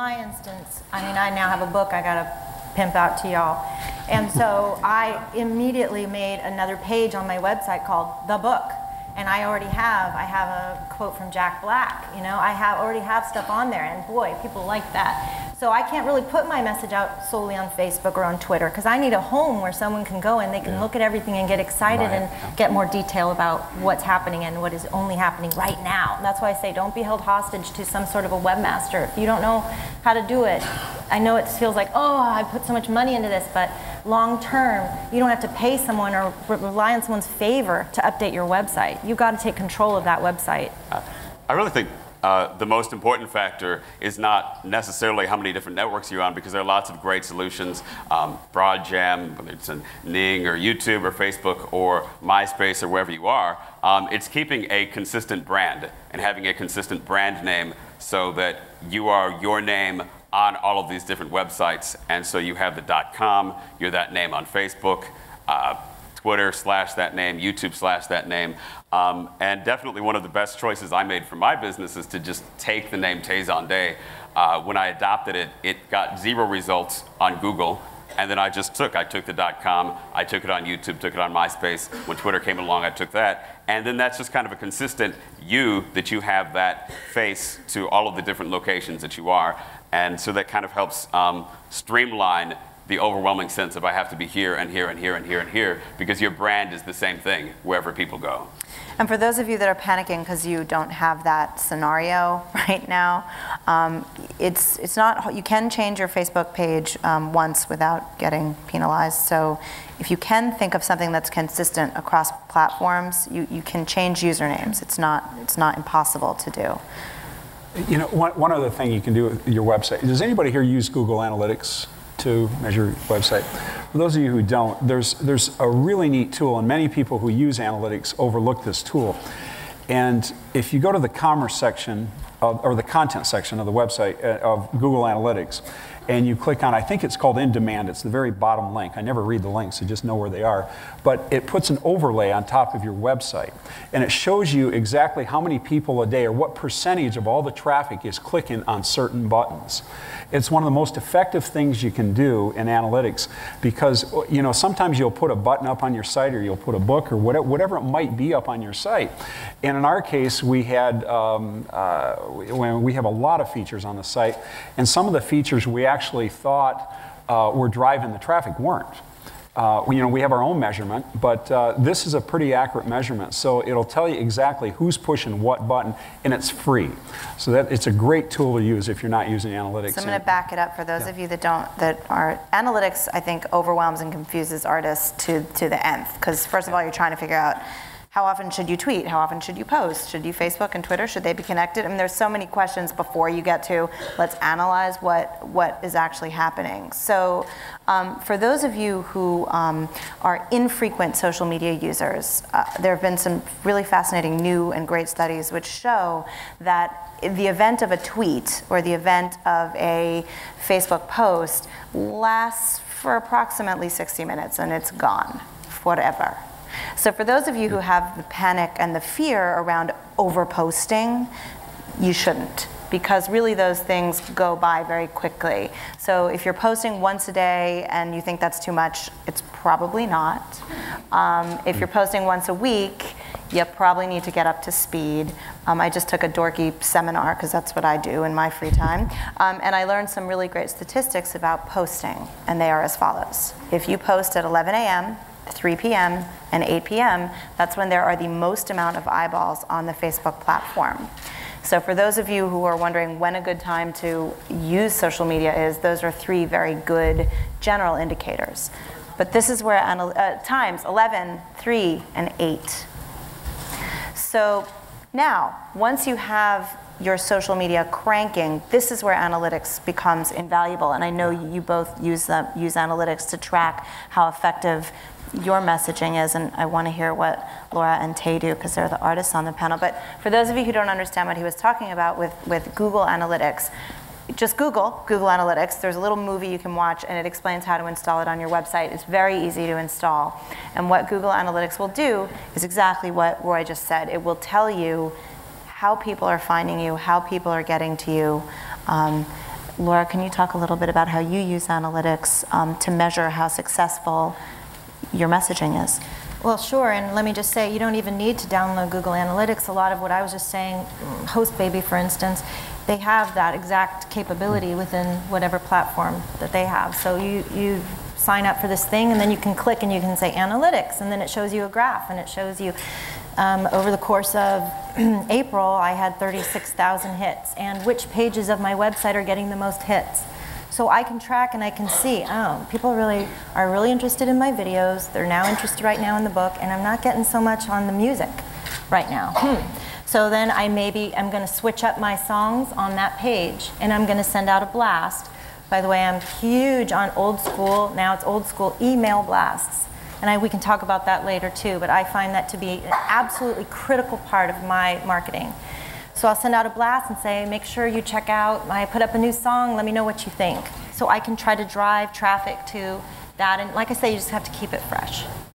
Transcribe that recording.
my instance, I mean, I now have a book I gotta pimp out to y'all. And so I immediately made another page on my website called The Book. And I have a quote from Jack Black, you know, already have stuff on there, and boy, people like that. So I can't really put my message out solely on Facebook or on Twitter, because I need a home where someone can go and they can look at everything and get excited and get more detail about what's happening and what is only happening right now. That's why I say don't be held hostage to some sort of a webmaster. If you don't know how to do it, I know it feels like, oh, I put so much money into this, but long term, you don't have to pay someone or rely on someone's favor to update your website. You've got to take control of that website. I really think the most important factor is not necessarily how many different networks you're on, because there are lots of great solutions. Broadjam, whether it's in Ning or YouTube or Facebook or MySpace or wherever you are, it's keeping a consistent brand and having a consistent brand name so that you are your name on all of these different websites. And so you have the .com, you're that name on Facebook, Twitter / that name, YouTube / that name. And definitely one of the best choices I made for my business is to just take the name Tazon Day. When I adopted it, it got 0 results on Google. And then I took the .com, I took it on YouTube, took it on MySpace. When Twitter came along, I took that. And then that's just kind of a consistent that you have that face to all of the different locations that you are. And so that kind of helps streamline the overwhelming sense of I have to be here and here and here and here and here, because your brand is the same thing wherever people go. And for those of you that are panicking because you don't have that scenario right now, it's not, you can change your Facebook page once without getting penalized. So if you can think of something that's consistent across platforms, you can change usernames. It's not impossible to do. You know, one other thing you can do with your website, does anybody here use Google Analytics to measure your website? For those of you who don't, there's a really neat tool, and many people who use analytics overlook this tool. And if you go to the commerce section, or the content section of the website of Google Analytics, and you click on, I think it's called In Demand, it's the very bottom link. I never read the links, so just know where they are. But it puts an overlay on top of your website. And it shows you exactly how many people a day, or what percentage of all the traffic is clicking on certain buttons. It's one of the most effective things you can do in analytics, because you know, sometimes you'll put a button up on your site, or you'll put a book, or whatever it might be up on your site. And in our case, we had, we have a lot of features on the site, and some of the features we actually thought were driving the traffic weren't. You know, we have our own measurement, but this is a pretty accurate measurement, so it'll tell you exactly who's pushing what button, and it's free. So it's a great tool to use if you're not using analytics. So I'm going to back it up for those of you that are analytics. I think overwhelms and confuses artists to the nth, because first of all, you're trying to figure out how often should you tweet? How often should you post? Should you Facebook and Twitter? Should they be connected? I mean, there's so many questions before you get to let's analyze what is actually happening. So for those of you who are infrequent social media users, there have been some really fascinating new and great studies which show that the event of a tweet or the event of a Facebook post lasts for approximately 60 minutes and it's gone forever. So for those of you who have the panic and the fear around overposting, you shouldn't, because really those things go by very quickly. So if you're posting once a day and you think that's too much, it's probably not. If you're posting once a week, you probably need to get up to speed. I just took a dorky seminar, because that's what I do in my free time, and I learned some really great statistics about posting, and they are as follows. If you post at 11 a.m., 3 p.m. and 8 p.m., that's when there are the most amount of eyeballs on the Facebook platform. So for those of you who are wondering when a good time to use social media is, those are 3 very good general indicators. But this is where times 11, 3, and 8. So now, once you have your social media cranking, this is where analytics becomes invaluable. And I know you both use analytics to track how effective your messaging is, and I want to hear what Laura and Tay do, because they're the artists on the panel. But for those of you who don't understand what he was talking about with Google Analytics, just Google Analytics. There's a little movie you can watch, and it explains how to install it on your website. It's very easy to install. And what Google Analytics will do is exactly what Roy just said. It will tell you how people are finding you, how people are getting to you, Laura, can you talk a little bit about how you use analytics to measure how successful your messaging is? Well, sure, and let me just say, you don't even need to download Google Analytics. A lot of what I was just saying, HostBaby, for instance, they have that exact capability within whatever platform that they have. So you sign up for this thing, and then you can click and you can say analytics, and then it shows you a graph, and it shows you over the course of April, I had 36,000 hits, and which pages of my website are getting the most hits. So I can track and I can see, oh, people are really interested in my videos. They're now interested right now in the book, and I'm not getting so much on the music right now. So then I'm going to switch up my songs on that page, and I'm going to send out a blast. By the way, I'm huge on old school, now it's old school email blasts. And we can talk about that later too, but I find that to be an absolutely critical part of my marketing. So I'll send out a blast and say, make sure you check out, I put up a new song, let me know what you think. So I can try to drive traffic to that, and like I say, you just have to keep it fresh.